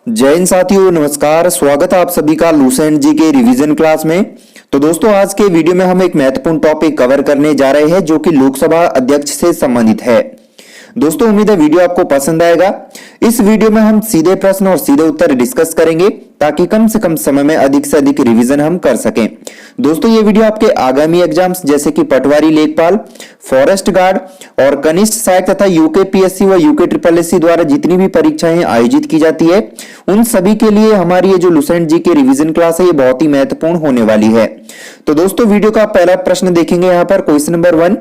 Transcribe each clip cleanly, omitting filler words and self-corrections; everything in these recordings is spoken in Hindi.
जय हिंद साथियों, नमस्कार। स्वागत है आप सभी का लूसेंट जी के रिवीजन क्लास में। तो दोस्तों, आज के वीडियो में हम एक महत्वपूर्ण टॉपिक कवर करने जा रहे हैं जो कि लोकसभा अध्यक्ष से संबंधित है। दोस्तों, उम्मीद है वीडियो आपको पसंद आएगा। इस वीडियो में हम सीधे प्रश्न और सीधे उत्तर डिस्कस करेंगे ताकि कम से कम समय में अधिक से अधिक रिवीजन हम कर सकें। दोस्तों, ये वीडियो आपके आगामी एग्जाम्स जैसे कि पटवारी, लेखपाल, फॉरेस्ट गार्ड और कनिष्ठ सहायक तथा यूकेपीएससी व यूके ट्रिपल एससी द्वारा जितनी भी परीक्षाएं आयोजित की जाती है उन सभी के लिए हमारी ये जो लूसेंट जी के रिवीजन क्लास है ये बहुत ही महत्वपूर्ण होने वाली है। तो दोस्तों, वीडियो का पहला प्रश्न देखेंगे। यहाँ पर क्वेश्चन नंबर 1,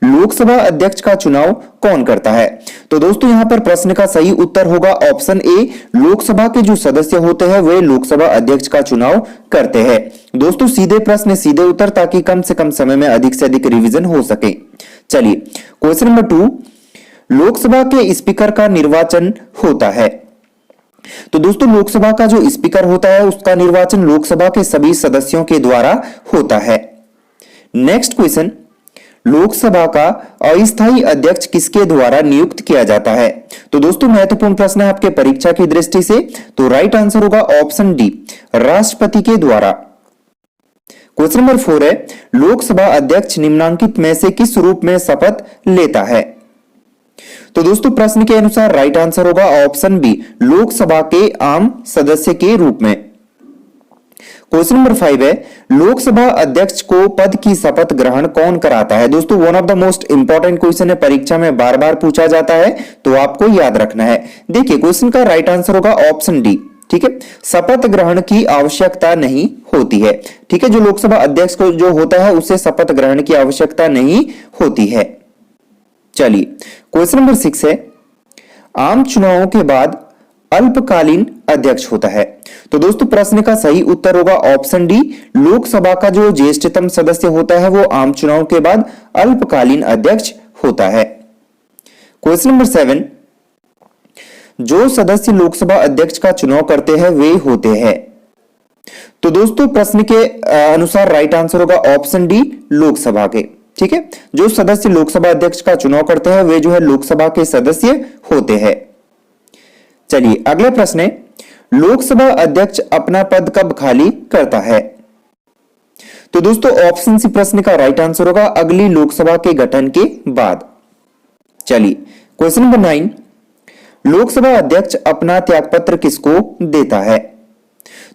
लोकसभा अध्यक्ष का चुनाव कौन करता है? तो दोस्तों, यहां पर प्रश्न का सही उत्तर होगा ऑप्शन ए। लोकसभा के जो सदस्य होते हैं वे लोकसभा अध्यक्ष का चुनाव करते हैं। दोस्तों, सीधे प्रश्न सीधे उत्तर ताकि कम से कम समय में अधिक से अधिक रिवीजन हो सके। चलिए, क्वेश्चन नंबर 2, लोकसभा के स्पीकर का निर्वाचन होता है। तो दोस्तों, लोकसभा का जो स्पीकर होता है उसका निर्वाचन लोकसभा के सभी सदस्यों के द्वारा होता है। नेक्स्ट क्वेश्चन, लोकसभा का अस्थायी अध्यक्ष किसके द्वारा नियुक्त किया जाता है? तो दोस्तों, महत्वपूर्ण प्रश्न है आपके परीक्षा की दृष्टि से। तो राइट आंसर होगा ऑप्शन डी, राष्ट्रपति के द्वारा। क्वेश्चन नंबर 4 है, लोकसभा अध्यक्ष निम्नलिखित में से किस रूप में शपथ लेता है? तो दोस्तों, प्रश्न के अनुसार राइट आंसर होगा ऑप्शन बी, लोकसभा के आम सदस्य के रूप में। क्वेश्चन नंबर 5 है, लोकसभा अध्यक्ष को पद की शपथ ग्रहण कौन कराता है? दोस्तों, one of the most important question है, परीक्षा में बार बार पूछा जाता है तो आपको याद रखना है। देखिए, क्वेश्चन का राइट आंसर होगा ऑप्शन डी। ठीक है, शपथ ग्रहण की आवश्यकता नहीं होती है। ठीक है, जो लोकसभा अध्यक्ष को जो होता है उसे शपथ ग्रहण की आवश्यकता नहीं होती है। चलिए, क्वेश्चन नंबर 6 है, आम चुनावों के बाद अल्पकालीन अध्यक्ष होता है। तो दोस्तों, प्रश्न का सही उत्तर होगा ऑप्शन डी, लोकसभा का जो ज्येष्ठतम सदस्य होता है वो आम चुनाव के बाद अल्पकालीन अध्यक्ष होता है। क्वेश्चन नंबर 7, जो सदस्य लोकसभा अध्यक्ष का चुनाव करते हैं वे होते हैं। तो दोस्तों, प्रश्न के अनुसार राइट आंसर होगा ऑप्शन डी, लोकसभा के। ठीक है, जो सदस्य लोकसभा अध्यक्ष का चुनाव करते हैं वे जो है लोकसभा के सदस्य होते हैं। चलिए, अगला प्रश्न है, लोकसभा अध्यक्ष अपना पद कब खाली करता है? तो दोस्तों, ऑप्शन सी प्रश्न का राइट आंसर होगा अगली लोकसभा के गठन के बाद। चलिए, क्वेश्चन नंबर 9, लोकसभा अध्यक्ष अपना त्यागपत्र किसको देता है?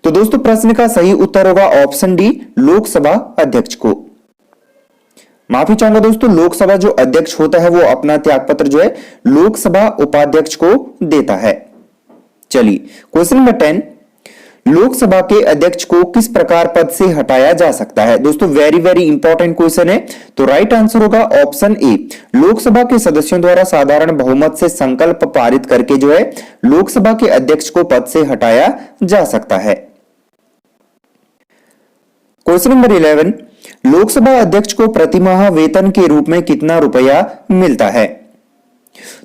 तो दोस्तों, प्रश्न का सही उत्तर होगा ऑप्शन डी, लोकसभा अध्यक्ष को। माफी चाहूंगा दोस्तों, लोकसभा जो अध्यक्ष होता है वो अपना त्यागपत्र जो है लोकसभा उपाध्यक्ष को देता है। चलिए, क्वेश्चन नंबर 10, लोकसभा के अध्यक्ष को किस प्रकार पद से हटाया जा सकता है? दोस्तों, वेरी वेरी इंपॉर्टेंट क्वेश्चन है। तो राइट आंसर होगा ऑप्शन ए, लोकसभा के सदस्यों द्वारा साधारण बहुमत से संकल्प पारित करके जो है लोकसभा के अध्यक्ष को पद से हटाया जा सकता है। क्वेश्चन नंबर 11, लोकसभा अध्यक्ष को प्रतिमाह वेतन के रूप में कितना रुपया मिलता है?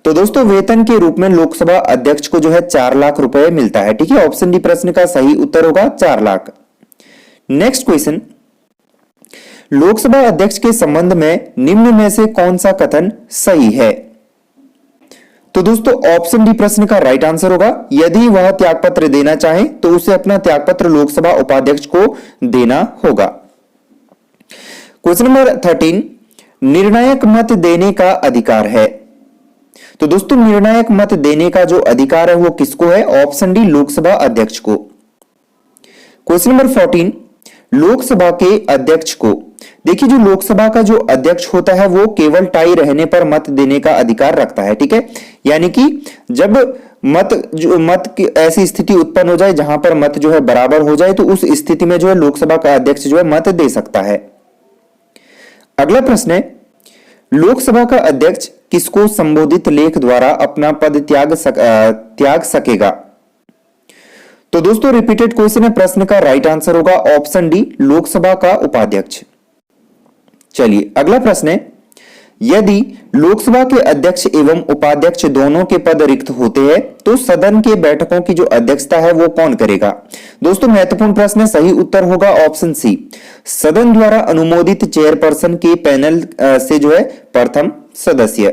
तो दोस्तों, वेतन के रूप में लोकसभा अध्यक्ष को जो है 4 लाख रुपए मिलता है। ठीक है, ऑप्शन डी प्रश्न का सही उत्तर होगा 4 लाख। नेक्स्ट क्वेश्चन, लोकसभा अध्यक्ष के संबंध में निम्न में से कौन सा कथन सही है? तो दोस्तों, ऑप्शन डी प्रश्न का राइट आंसर होगा, यदि वह त्यागपत्र देना चाहे तो उसे अपना त्यागपत्र लोकसभा उपाध्यक्ष को देना होगा। क्वेश्चन नंबर 13, निर्णायक मत देने का अधिकार है। तो दोस्तों, निर्णायक मत देने का जो अधिकार है वो किसको है? ऑप्शन डी, लोकसभा अध्यक्ष को। क्वेश्चन नंबर 14, लोकसभा के अध्यक्ष को, देखिए जो लोकसभा का जो अध्यक्ष होता है वो केवल टाई रहने पर मत देने का अधिकार रखता है। ठीक है, यानी कि जब मत की ऐसी स्थिति उत्पन्न हो जाए जहां पर मत जो है बराबर हो जाए तो उस स्थिति में जो है लोकसभा का अध्यक्ष जो है मत दे सकता है। अगला प्रश्न है, लोकसभा का अध्यक्ष किसको संबोधित लेख द्वारा अपना पद त्याग सकेगा? तो दोस्तों, रिपीटेड क्वेश्चन है, प्रश्न का राइट आंसर होगा ऑप्शन डी, लोकसभा का उपाध्यक्ष। चलिए, अगला प्रश्न है, यदि लोकसभा के अध्यक्ष एवं उपाध्यक्ष दोनों के पद रिक्त होते हैं तो सदन के बैठकों की जो अध्यक्षता है वो कौन करेगा? दोस्तों, महत्वपूर्ण प्रश्न है, सही उत्तर होगा ऑप्शन सी, सदन द्वारा अनुमोदित चेयरपर्सन के पैनल से जो है प्रथम सदस्य।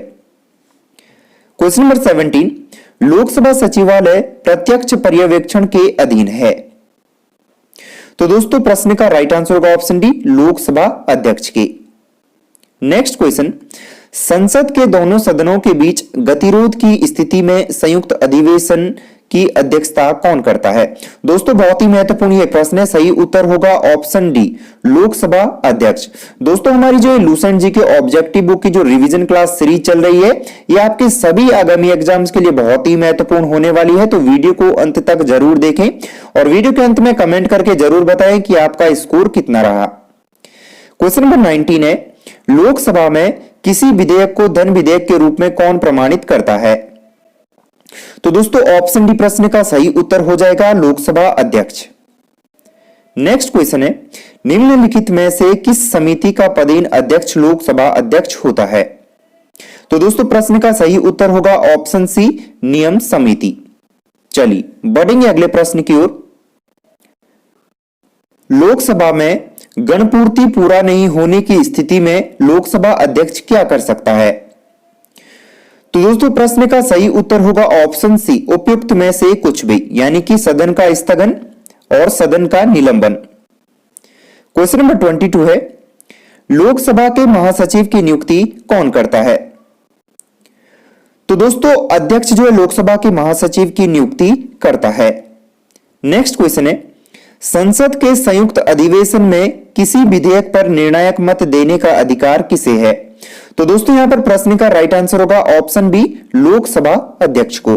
क्वेश्चन नंबर 17, लोकसभा सचिवालय प्रत्यक्ष पर्यवेक्षण के अधीन है? तो दोस्तों प्रश्न का राइट आंसर होगा ऑप्शन डी, लोकसभा अध्यक्ष के। नेक्स्ट क्वेश्चन, संसद के दोनों सदनों के बीच गतिरोध की स्थिति में संयुक्त अधिवेशन की अध्यक्षता कौन करता है? दोस्तों बहुत ही महत्वपूर्ण ये प्रश्न है, सही उत्तर होगा ऑप्शन डी, लोकसभा अध्यक्ष। दोस्तों हमारी जो लूसेंट जी के ऑब्जेक्टिव बुक की जो रिवीजन क्लास सीरीज चल रही है, ये आपके सभी आगामी एग्जाम्स के लिए बहुत ही महत्वपूर्ण होने वाली है, तो वीडियो को अंत तक जरूर देखें और वीडियो के अंत में कमेंट करके जरूर बताएं कि आपका स्कोर कितना रहा। क्वेश्चन नंबर 19 है, लोकसभा में किसी विधेयक को धन विधेयक के रूप में कौन प्रमाणित करता है? तो दोस्तों ऑप्शन डी प्रश्न का सही उत्तर हो जाएगा लोकसभा अध्यक्ष। नेक्स्ट क्वेश्चन है, निम्नलिखित में से किस समिति का पदेन अध्यक्ष लोकसभा अध्यक्ष होता है? तो दोस्तों प्रश्न का सही उत्तर होगा ऑप्शन सी, नियम समिति। चलिए बढ़ेंगे अगले प्रश्न की ओर। लोकसभा में गणपूर्ति पूरा नहीं होने की स्थिति में लोकसभा अध्यक्ष क्या कर सकता है? तो दोस्तों प्रश्न का सही उत्तर होगा ऑप्शन सी, उपयुक्त में से कुछ भी, यानी कि सदन का स्थगन और सदन का निलंबन। क्वेश्चन नंबर 22 है, लोकसभा के महासचिव की नियुक्ति कौन करता है? तो दोस्तों अध्यक्ष जो है लोकसभा के महासचिव की नियुक्ति करता है। नेक्स्ट क्वेश्चन है, संसद के संयुक्त अधिवेशन में किसी विधेयक पर निर्णायक मत देने का अधिकार किसे है? तो दोस्तों यहां पर प्रश्न का राइट आंसर होगा ऑप्शन बी, लोकसभा अध्यक्ष को।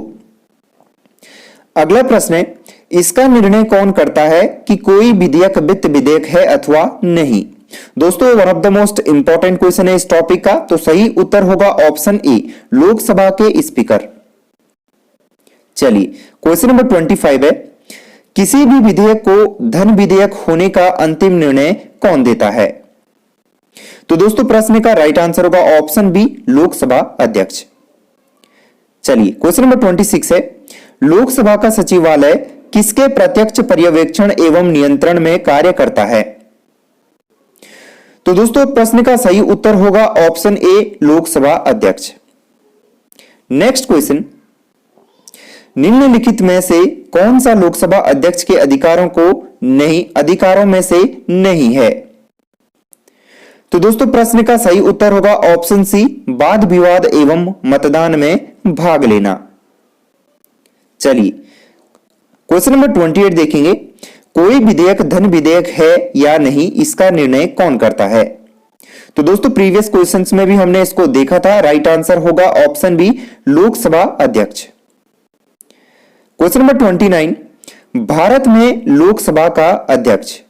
अगला प्रश्न है, इसका निर्णय कौन करता है कि कोई विधेयक वित्त विधेयक है अथवा नहीं? दोस्तों one of the most important question है इस टॉपिक का, तो सही उत्तर होगा ऑप्शन ए, लोकसभा के स्पीकर। चलिए क्वेश्चन नंबर 25 है, किसी भी विधेयक को धन विधेयक होने का अंतिम निर्णय कौन देता है? तो दोस्तों प्रश्न का राइट आंसर होगा ऑप्शन बी, लोकसभा अध्यक्ष। चलिए क्वेश्चन नंबर 26 है, लोकसभा का सचिवालय किसके प्रत्यक्ष पर्यवेक्षण एवं नियंत्रण में कार्य करता है? तो दोस्तों प्रश्न का सही उत्तर होगा ऑप्शन ए, लोकसभा अध्यक्ष। नेक्स्ट क्वेश्चन, निम्नलिखित में से कौन सा लोकसभा अध्यक्ष के अधिकारों में से नहीं है? तो दोस्तों प्रश्न का सही उत्तर होगा ऑप्शन सी, वाद विवाद एवं मतदान में भाग लेना। चलिए क्वेश्चन नंबर 28 देखेंगे, कोई विधेयक धन विधेयक है या नहीं, इसका निर्णय कौन करता है? तो दोस्तों प्रीवियस क्वेश्चंस में भी हमने इसको देखा था, राइट आंसर होगा ऑप्शन बी, लोकसभा अध्यक्ष। क्वेश्चन नंबर 29, भारत में लोकसभा का अध्यक्ष।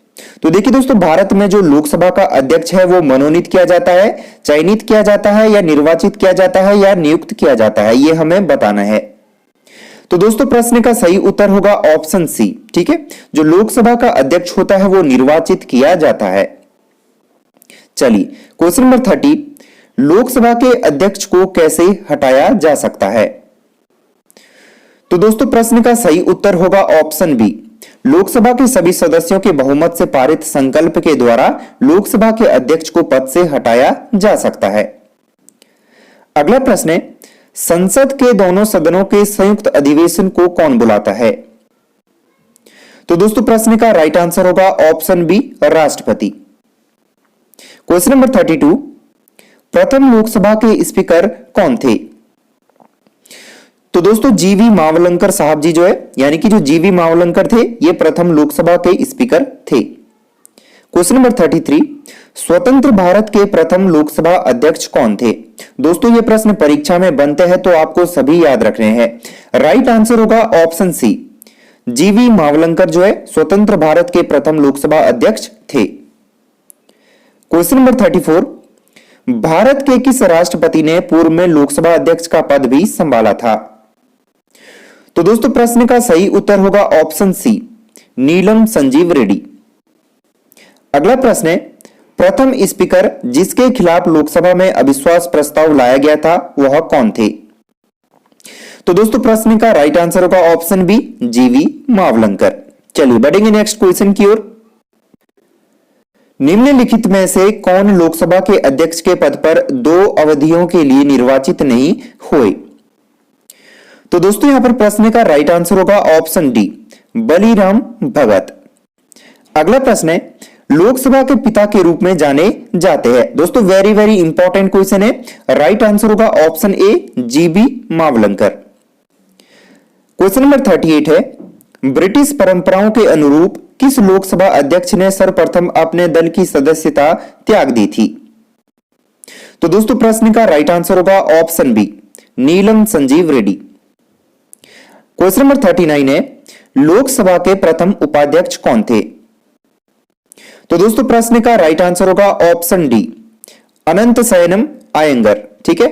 तो देखिए दोस्तों भारत में जो लोकसभा का अध्यक्ष है वो मनोनीत किया जाता है, चयनित किया जाता है या निर्वाचित किया जाता है या नियुक्त किया जाता है, ये हमें बताना है। तो दोस्तों प्रश्न का सही उत्तर होगा ऑप्शन सी, ठीक है, जो लोकसभा का अध्यक्ष होता है वो निर्वाचित किया जाता है। चलिए क्वेश्चन नंबर 30, लोकसभा के अध्यक्ष को कैसे हटाया जा सकता है? तो दोस्तों प्रश्न का सही उत्तर होगा ऑप्शन बी, लोकसभा के सभी सदस्यों के बहुमत से पारित संकल्प के द्वारा लोकसभा के अध्यक्ष को पद से हटाया जा सकता है। अगला प्रश्न है, संसद के दोनों सदनों के संयुक्त अधिवेशन को कौन बुलाता है? तो दोस्तों प्रश्न का राइट आंसर होगा ऑप्शन बी, राष्ट्रपति। क्वेश्चन नंबर 32, प्रथम लोकसभा के स्पीकर कौन थे? तो दोस्तों जीवी मावलंकर साहब जी जो है, यानी कि जो जीवी मावलंकर थे, ये प्रथम लोकसभा के स्पीकर थे। क्वेश्चन नंबर 33, स्वतंत्र भारत के प्रथम लोकसभा अध्यक्ष कौन थे? दोस्तों ये प्रश्न परीक्षा में बनते हैं तो आपको सभी याद रखने हैं। राइट आंसर होगा ऑप्शन सी, जीवी मावलंकर जो है स्वतंत्र भारत के प्रथम लोकसभा अध्यक्ष थे। क्वेश्चन नंबर 34, भारत के किस राष्ट्रपति ने पूर्व में लोकसभा अध्यक्ष का पद भी संभाला था? तो दोस्तों प्रश्न का सही उत्तर होगा ऑप्शन सी, नीलम संजीव रेड्डी। अगला प्रश्न है, प्रथम स्पीकर जिसके खिलाफ लोकसभा में अविश्वास प्रस्ताव लाया गया था वह कौन थे? तो दोस्तों प्रश्न का राइट आंसर होगा ऑप्शन बी, जीवी मावलंकर। चलिए बढ़ेंगे नेक्स्ट क्वेश्चन की ओर। निम्नलिखित में से कौन लोकसभा के अध्यक्ष के पद पर 2 अवधियों के लिए निर्वाचित नहीं हुए? तो दोस्तों यहां पर प्रश्न का राइट आंसर होगा ऑप्शन डी, बलीराम भगत। अगला प्रश्न है, लोकसभा के पिता के रूप में जाने जाते हैं। दोस्तों वेरी वेरी इंपॉर्टेंट क्वेश्चन है। राइट आंसर होगा option A, GB Mavalankar. Question number 38 है, ब्रिटिश परंपराओं के अनुरूप किस लोकसभा अध्यक्ष ने सर्वप्रथम अपने दल की सदस्यता त्याग दी थी? तो दोस्तों प्रश्न का राइट आंसर होगा ऑप्शन बी, नीलम संजीव रेड्डी। क्वेश्चन नंबर 39 है, लोकसभा के प्रथम उपाध्यक्ष कौन थे? तो दोस्तों प्रश्न का राइट आंसर होगा ऑप्शन डी, अनंत शयनम अयंगर। ठीक है।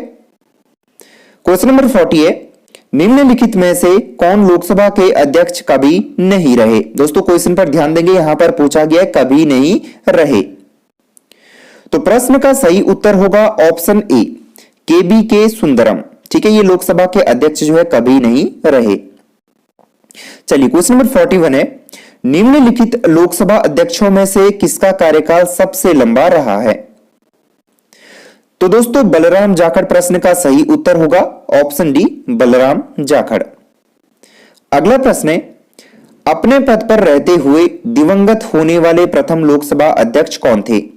क्वेश्चन नंबर 40 है, निम्नलिखित में से कौन लोकसभा के अध्यक्ष कभी नहीं रहे? दोस्तों क्वेश्चन पर ध्यान देंगे, यहां पर पूछा गया है कभी नहीं रहे। तो प्रश्न का सही उत्तर होगा ऑप्शन ए, केबी के सुंदरम। ठीक है, ये लोकसभा के अध्यक्ष जो है कभी नहीं रहे। चलिए क्वेश्चन नंबर 41 है, निम्नलिखित लोकसभा अध्यक्षों में से किसका कार्यकाल सबसे लंबा रहा है? तो दोस्तों बलराम जाखड़ प्रश्न का सही उत्तर होगा ऑप्शन डी, बलराम जाखड़। अगला प्रश्न है, अपने पद पर रहते हुए दिवंगत होने वाले प्रथम लोकसभा अध्यक्ष कौन थे?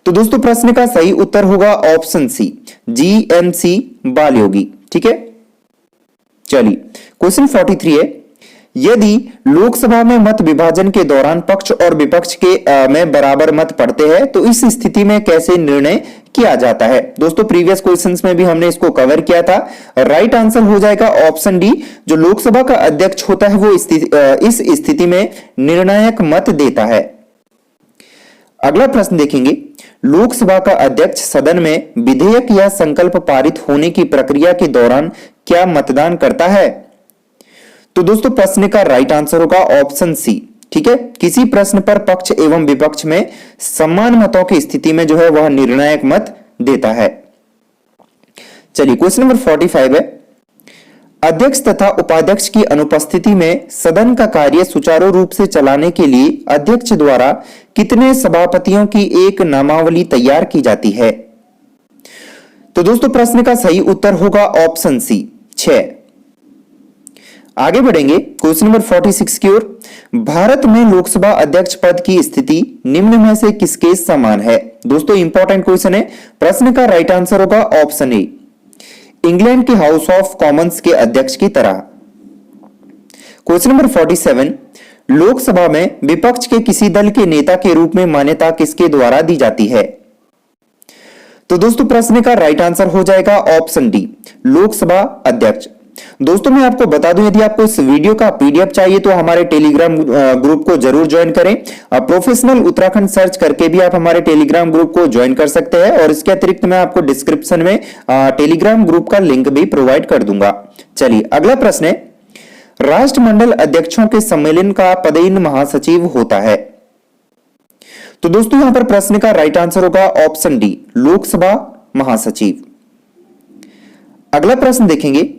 तो दोस्तों प्रश्न का सही उत्तर होगा ऑप्शन सी, जीएमसी बालयोगी। ठीक है। चलिए क्वेश्चन 43 है, यदि लोकसभा में मत विभाजन के दौरान पक्ष और विपक्ष के में बराबर मत पड़ते हैं तो इस स्थिति में कैसे निर्णय किया जाता है? दोस्तों प्रीवियस क्वेश्चंस में भी हमने इसको कवर किया था। राइट आंसर हो जाएगा ऑप्शन डी, जो लोकसभा का अध्यक्ष होता है वो इस स्थिति में निर्णायक मत देता है। अगला प्रश्न देखेंगे, लोकसभा का अध्यक्ष सदन में विधेयक या संकल्प पारित होने की प्रक्रिया के दौरान क्या मतदान करता है? तो दोस्तों प्रश्न का राइट आंसर होगा ऑप्शन सी। ठीक है, किसी प्रश्न पर पक्ष एवं विपक्ष में समान मतों की स्थिति में जो है वह निर्णायक मत देता है। चलिए क्वेश्चन नंबर 45 है, अध्यक्ष तथा उपाध्यक्ष की अनुपस्थिति में सदन का कार्य सुचारू रूप से चलाने के लिए अध्यक्ष द्वारा कितने सभापतियों की एक नामावली तैयार की जाती है? तो दोस्तों प्रश्न का सही उत्तर होगा ऑप्शन सी, 6। आगे बढ़ेंगे क्वेश्चन नंबर 46 की ओर, भारत में लोकसभा अध्यक्ष पद की स्थिति निम्न में से किसके समान है? दोस्तों इंपॉर्टेंट क्वेश्चन है। प्रश्न का राइट आंसर होगा ऑप्शन ए, इंग्लैंड के हाउस ऑफ कॉमन्स के अध्यक्ष की तरह। क्वेश्चन नंबर 47, लोकसभा में विपक्ष के किसी दल के नेता के रूप में मान्यता किसके द्वारा दी जाती है? तो दोस्तों प्रश्न का राइट आंसर हो जाएगा ऑप्शन डी, लोकसभा अध्यक्ष। दोस्तों मैं आपको बता दूं, यदि आपको इस वीडियो का पीडीएफ चाहिए तो हमारे टेलीग्राम ग्रुप को जरूर ज्वाइन करें। प्रोफेशनल उत्तराखंड सर्च करके भी आप हमारे टेलीग्राम ग्रुप को ज्वाइन कर सकते हैं और इसके अतिरिक्त मैं आपको डिस्क्रिप्शन में टेलीग्राम ग्रुप का लिंक भी प्रोवाइड कर दूंगा। चलिए अगला प्रश्न है, राष्ट्रमंडल अध्यक्षों के सम्मेलन का पदेन महासचिव होता है? तो दोस्तों यहां पर प्रश्न का राइट आंसर होगा ऑप्शन डी, लोकसभा महासचिव। अगला प्रश्न देखेंगे,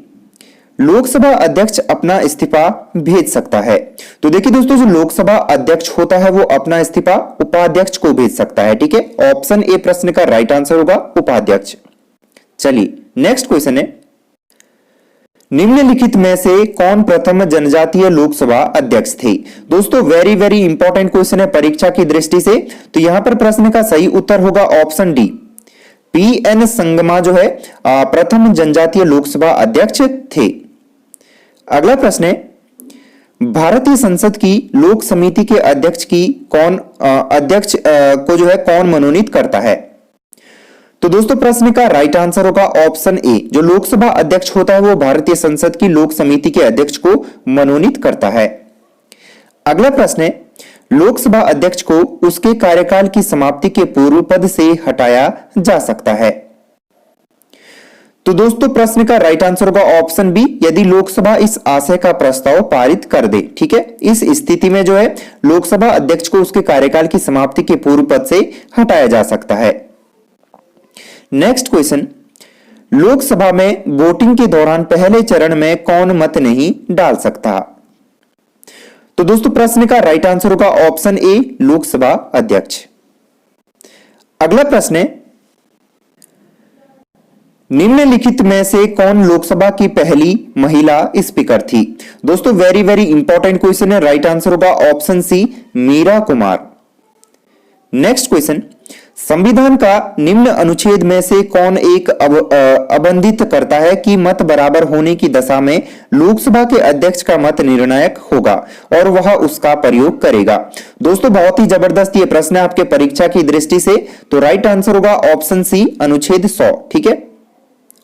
लोकसभा अध्यक्ष अपना इस्तीफा भेज सकता है? तो देखिए दोस्तों, जो लोकसभा अध्यक्ष होता है वो अपना इस्तीफा उपाध्यक्ष को भेज सकता है। ठीक है, ऑप्शन ए प्रश्न का राइट आंसर होगा उपाध्यक्ष। चलिए नेक्स्ट क्वेश्चन है, निम्नलिखित में से कौन प्रथम जनजातीय लोकसभा अध्यक्ष थे? दोस्तों वेरी वेरी इंपॉर्टेंट क्वेश्चन है परीक्षा की दृष्टि से। तो यहां पर प्रश्न का सही उत्तर होगा ऑप्शन डी, पीएन संगमा जो है प्रथम जनजातीय लोकसभा अध्यक्ष थे। अगला प्रश्न है, भारतीय संसद की लोक समिति के अध्यक्ष को जो है कौन मनोनीत करता है? तो दोस्तों प्रश्न का राइट आंसर होगा ऑप्शन ए, जो लोकसभा अध्यक्ष होता है वो भारतीय संसद की लोक समिति के अध्यक्ष को मनोनीत करता है। अगला प्रश्न है, लोकसभा अध्यक्ष को उसके कार्यकाल की समाप्ति के पूर्व पद से हटाया जा सकता है? तो दोस्तों प्रश्न का राइट आंसर होगा ऑप्शन बी, यदि लोकसभा इस आशय का प्रस्ताव पारित कर दे। ठीक है, इस स्थिति में जो है लोकसभा अध्यक्ष को उसके कार्यकाल की समाप्ति के पूर्व पद से हटाया जा सकता है। नेक्स्ट क्वेश्चन, लोकसभा में वोटिंग के दौरान पहले चरण में कौन मत नहीं डाल सकता? तो दोस्तों प्रश्न का राइट आंसर होगा ऑप्शन ए, लोकसभा अध्यक्ष। अगला प्रश्न है, निम्नलिखित में से कौन लोकसभा की पहली महिला स्पीकर थी? दोस्तों वेरी वेरी इंपॉर्टेंट क्वेश्चन है। राइट आंसर होगा option C, Meera Kumar. Next question, संविधान का निम्न अनुच्छेद में से कौन एक अबंधित करता है कि मत बराबर होने की दशा में लोकसभा के अध्यक्ष का मत निर्णायक होगा और वह उसका प्रयोग करेगा? दोस्तों बहुत ही जबरदस्त ये प्रश्न है आपके परीक्षा की दृष्टि से। तो राइट आंसर होगा ऑप्शन सी, अनुच्छेद 100। ठीक है,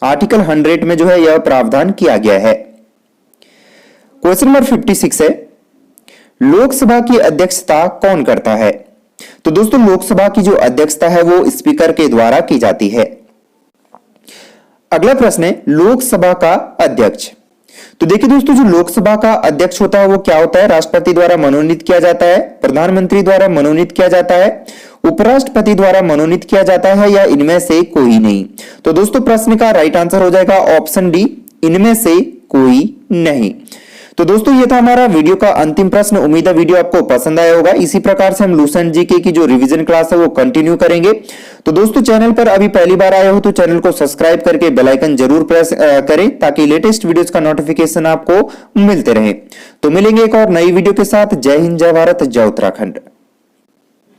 आर्टिकल 100 में जो है यह प्रावधान किया गया है। क्वेश्चन नंबर 56 है, लोकसभा की अध्यक्षता कौन करता है? तो दोस्तों लोकसभा की जो अध्यक्षता है वो स्पीकर के द्वारा की जाती है। अगला प्रश्न है, लोकसभा का अध्यक्ष। तो देखिए दोस्तों, जो लोकसभा का अध्यक्ष होता है वो क्या होता है? राष्ट्रपति द्वारा मनोनीत किया जाता है, प्रधानमंत्री द्वारा मनोनीत किया जाता है, उपराष्ट्रपति द्वारा मनोनीत किया जाता है, या इनमें से कोई नहीं? तो दोस्तों प्रश्न का राइट आंसर हो जाएगा ऑप्शन डी, इनमें से कोई नहीं। तो दोस्तों ये था हमारा वीडियो का अंतिम प्रश्न। उम्मीद है वीडियो आपको पसंद आया होगा। इसी प्रकार से हम लूसेंट जीके की जो रिवीजन क्लास है वो कंटिन्यू करेंगे। तो दोस्तों चैनल पर अभी पहली बार आए हो तो चैनल को सब्सक्राइब करके बेल आइकन जरूर प्रेस करें ताकि लेटेस्ट वीडियोस का नोटिफिकेशन आपको मिलते रहे। तो मिलेंगे एक और नई वीडियो के साथ। जय हिंद, जय भारत, जय उत्तराखंड।